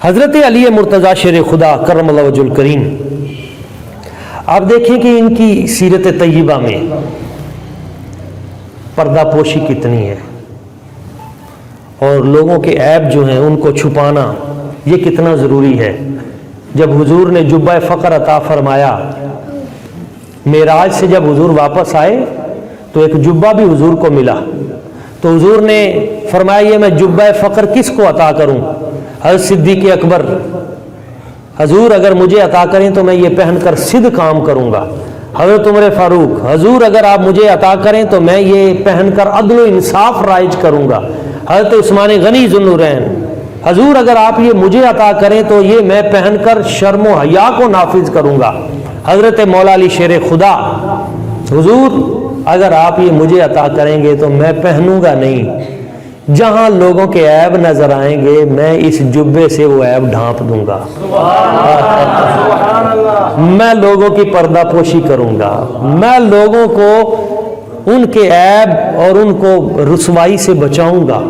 حضرت علی مرتضیٰ شیر خدا کرم اللہ وجہ الکریم، آپ دیکھیں کہ ان کی سیرت طیبہ میں پردہ پوشی کتنی ہے، اور لوگوں کے عیب جو ہیں ان کو چھپانا یہ کتنا ضروری ہے۔ جب حضور نے جبہ فقر عطا فرمایا، معراج سے جب حضور واپس آئے تو ایک جبہ بھی حضور کو ملا، تو حضور نے فرمایا یہ میں جبہ فقر کس کو عطا کروں؟ حضرت صدیق اکبر، حضور اگر مجھے عطا کریں تو میں یہ پہن کر صدق کام کروں گا۔ حضرت عمر فاروق، حضور اگر آپ مجھے عطا کریں تو میں یہ پہن کر عدل و انصاف رائج کروں گا۔ حضرت عثمان غنی ذوالنورین، حضور اگر آپ یہ مجھے عطا کریں تو یہ میں پہن کر شرم و حیا کو نافذ کروں گا۔ حضرت مولا علی شیر خدا، حضور اگر آپ یہ مجھے عطا کریں گے تو میں پہنوں گا نہیں، جہاں لوگوں کے عیب نظر آئیں گے میں اس جبے سے وہ عیب ڈھانپ دوں گا، میں لوگوں کی پردہ پوشی کروں گا، میں لوگوں کو ان کے عیب اور ان کو رسوائی سے بچاؤں گا۔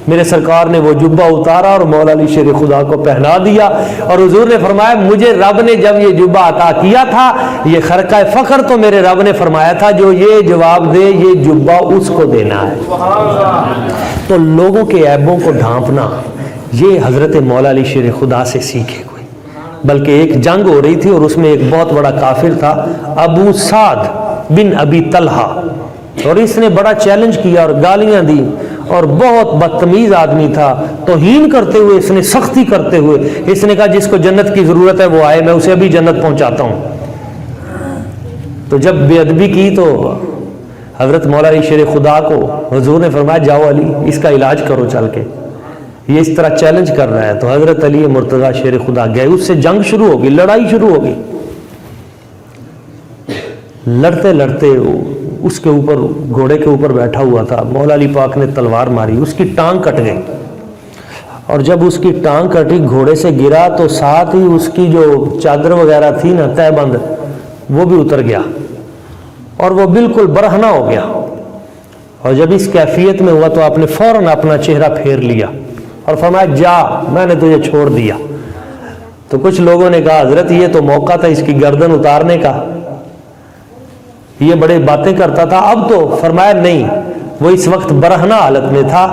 میرے سرکار نے وہ جبہ اتارا اور مولا علی شیر خدا کو پہنا دیا، اور حضور نے فرمایا مجھے رب نے جب یہ جبہ عطا کیا تھا، یہ خرقہ فخر تو میرے رب نے فرمایا تھا جو یہ جواب دے یہ جبہ اس کو دینا ہے۔ تو لوگوں کے عیبوں کو ڈھانپنا یہ حضرت مولا علی شیر خدا سے سیکھے کوئی۔ بلکہ ایک جنگ ہو رہی تھی اور اس میں ایک بہت بڑا کافر تھا ابو سعد بن ابی طلحہ، اور اس نے بڑا چیلنج کیا اور گالیاں دی، اور بہت بدتمیز آدمی تھا۔ توہین کرتے ہوئے اس نے سختی کرتے ہوئے اس نے کہا جس کو جنت کی ضرورت ہے وہ آئے، میں اسے ابھی جنت پہنچاتا ہوں۔ تو جب بے ادبی کی تو حضرت مولا علی شیر خدا کو حضور نے فرمایا جاؤ علی اس کا علاج کرو چل کے، یہ اس طرح چیلنج کر رہا ہے۔ تو حضرت علی مرتضیٰ شیر خدا گئے، اس سے جنگ شروع ہوگی، لڑائی شروع ہوگی۔ لڑتے لڑتے اس کے اوپر گھوڑے کے اوپر بیٹھا ہوا تھا، مولا علی پاک نے تلوار ماری، اس کی ٹانگ کٹ گئی، اور جب اس کی ٹانگ کٹی گھوڑے سے گرا تو ساتھ ہی اس کی جو چادر وغیرہ تھی نا تہ بند وہ بھی اتر گیا، اور وہ بالکل برہنہ ہو گیا۔ اور جب اس کیفیت میں ہوا تو آپ نے فوراً اپنا چہرہ پھیر لیا اور فرمایا جا میں نے تجھے چھوڑ دیا۔ تو کچھ لوگوں نے کہا حضرت یہ تو موقع تھا اس کی گردن اتارنے کا، یہ بڑے باتیں کرتا تھا، اب تو فرمایا نہیں، وہ اس وقت برہنہ حالت میں تھا،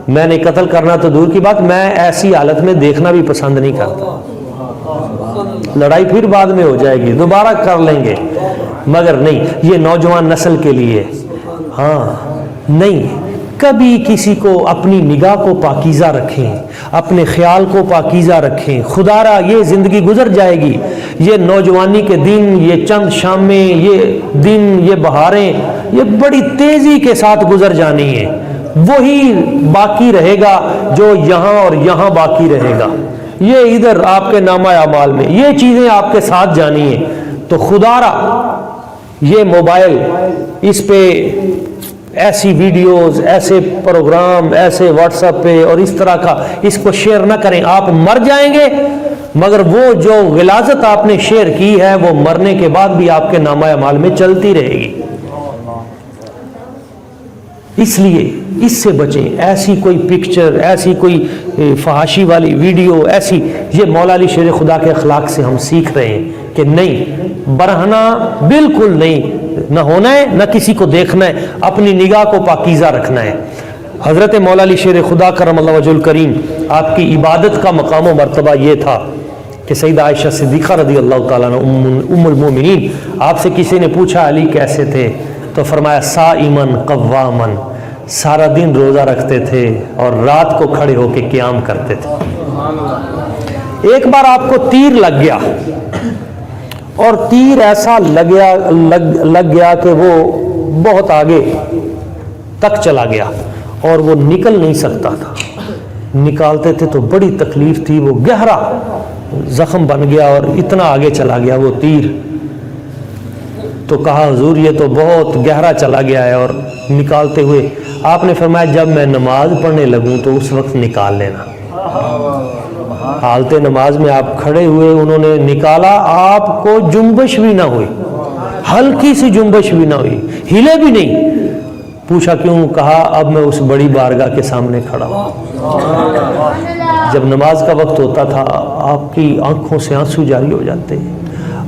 میں نے قتل کرنا تو دور کی بات، میں ایسی حالت میں دیکھنا بھی پسند نہیں کرتا، لڑائی پھر بعد میں ہو جائے گی دوبارہ کر لیں گے، مگر نہیں، یہ نوجوان نسل کے لیے ہاں نہیں، کبھی کسی کو اپنی نگاہ کو پاکیزہ رکھیں، اپنے خیال کو پاکیزہ رکھیں، خدا را یہ زندگی گزر جائے گی، یہ نوجوانی کے دن، یہ چند شامیں، یہ دن، یہ بہاریں، یہ بڑی تیزی کے ساتھ گزر جانی ہے، وہی باقی رہے گا جو یہاں اور یہاں باقی رہے گا، یہ ادھر آپ کے نامہ اعمال میں یہ چیزیں آپ کے ساتھ جانی ہیں۔ تو خدا را یہ موبائل، اس پہ ایسی ویڈیوز، ایسے پروگرام، ایسے واٹس ایپ پہ اور اس طرح کا اس کو شیئر نہ کریں، آپ مر جائیں گے مگر وہ جو غلاظت آپ نے شیئر کی ہے وہ مرنے کے بعد بھی آپ کے نامہ اعمال میں چلتی رہے گی۔ اس لیے اس سے بچیں، ایسی کوئی پکچر، ایسی کوئی فحاشی والی ویڈیو، ایسی، یہ مولا علی شیر خدا کے اخلاق سے ہم سیکھ رہے ہیں کہ نہیں، برہنہ بالکل نہیں، نہ ہونا ہے نہ کسی کو دیکھنا ہے، اپنی نگاہ کو پاکیزہ رکھنا ہے۔ حضرت مولا علی شیر خدا کرم اللہ وجہ الکریم، آپ کی عبادت کا مقام و مرتبہ یہ تھا کہ سیدہ عائشہ صدیقہ رضی اللہ تعالیٰ عنہ ام المومنین، آپ سے کسی نے پوچھا علی کیسے تھے تو فرمایا صائمن قوامن، سارا دن روزہ رکھتے تھے اور رات کو کھڑے ہو کے قیام کرتے تھے۔ ایک بار آپ کو تیر لگ گیا، اور تیر ایسا لگ گیا کہ وہ بہت آگے تک چلا گیا اور وہ نکل نہیں سکتا تھا، نکالتے تھے تو بڑی تکلیف تھی، وہ گہرا زخم بن گیا اور اتنا آگے چلا گیا وہ تیر۔ تو کہا حضور یہ تو بہت گہرا چلا گیا ہے، اور نکالتے ہوئے آپ نے فرمایا جب میں نماز پڑھنے لگوں تو اس وقت نکال لینا۔ حالت نماز میں آپ کھڑے ہوئے، انہوں نے نکالا، آپ کو جنبش بھی نہ ہوئی، ہلکی سی جنبش بھی نہ ہوئی، ہلے بھی نہیں۔ پوچھا کیوں؟ کہا اب میں اس بڑی بارگاہ کے سامنے کھڑا ہوں، جب نماز کا وقت ہوتا تھا آپ کی آنکھوں سے آنسو جاری ہو جاتے،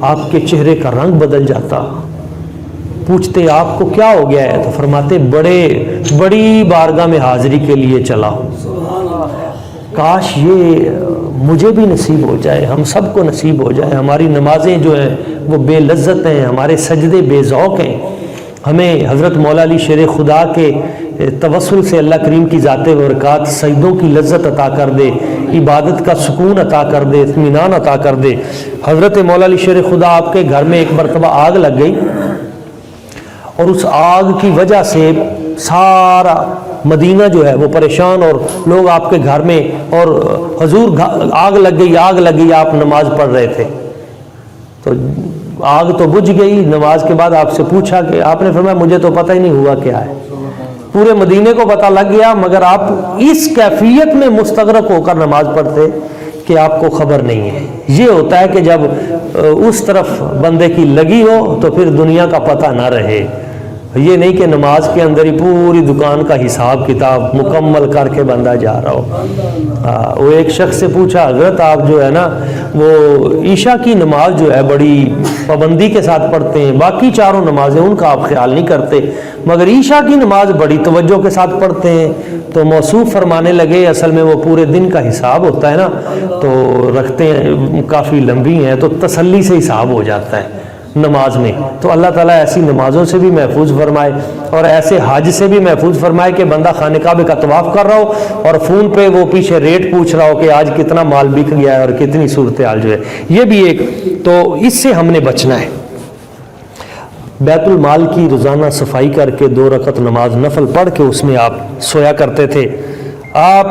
آپ کے چہرے کا رنگ بدل جاتا، پوچھتے آپ کو کیا ہو گیا ہے؟ تو فرماتے بڑی بارگاہ میں حاضری کے لیے چلا ہوں، کاش یہ مجھے بھی نصیب ہو جائے، ہم سب کو نصیب ہو جائے۔ ہماری نمازیں جو ہیں وہ بے لذت ہیں، ہمارے سجدے بے ذوق ہیں، ہمیں حضرت مولا علی شیر خدا کے توسل سے اللہ کریم کی ذات برکات سجدوں کی لذت عطا کر دے، عبادت کا سکون عطا کر دے، اطمینان عطا کر دے۔ حضرت مولا علی شیر خدا آپ کے گھر میں ایک مرتبہ آگ لگ گئی، اور اس آگ کی وجہ سے سارا مدینہ جو ہے وہ پریشان، اور لوگ آپ کے گھر میں، اور حضور آگ لگ گئی، آپ نماز پڑھ رہے تھے تو آگ تو بجھ گئی۔ نماز کے بعد آپ سے پوچھا کہ آپ نے فرمایا مجھے تو پتہ ہی نہیں ہوا کیا ہے، پورے مدینے کو پتہ لگ گیا مگر آپ اس کیفیت میں مستغرق ہو کر نماز پڑھتے کہ آپ کو خبر نہیں ہے۔ یہ ہوتا ہے کہ جب اس طرف بندے کی لگی ہو تو پھر دنیا کا پتہ نہ رہے، یہ نہیں کہ نماز کے اندر ہی پوری دکان کا حساب کتاب مکمل کر کے بندہ جا رہا ہو۔ وہ ایک شخص سے پوچھا حضرت آپ جو ہے نا وہ عشاء کی نماز جو ہے بڑی پابندی کے ساتھ پڑھتے ہیں، باقی چاروں نمازیں ان کا آپ خیال نہیں کرتے، مگر عشاء کی نماز بڑی توجہ کے ساتھ پڑھتے ہیں۔ تو موصوف فرمانے لگے اصل میں وہ پورے دن کا حساب ہوتا ہے نا تو رکھتے ہیں، کافی لمبی ہیں تو تسلی سے حساب ہو جاتا ہے نماز میں۔ تو اللہ تعالیٰ ایسی نمازوں سے بھی محفوظ فرمائے اور ایسے حج سے بھی محفوظ فرمائے کہ بندہ خانہ کعبے کا طواف کر رہا ہو اور فون پہ وہ پیچھے ریٹ پوچھ رہا ہو کہ آج کتنا مال بک گیا ہے اور کتنی صورتحال جو ہے، یہ بھی ایک تو اس سے ہم نے بچنا ہے۔ بیت المال کی روزانہ صفائی کر کے 2 رکعت نماز نفل پڑھ کے اس میں آپ سویا کرتے تھے۔ آپ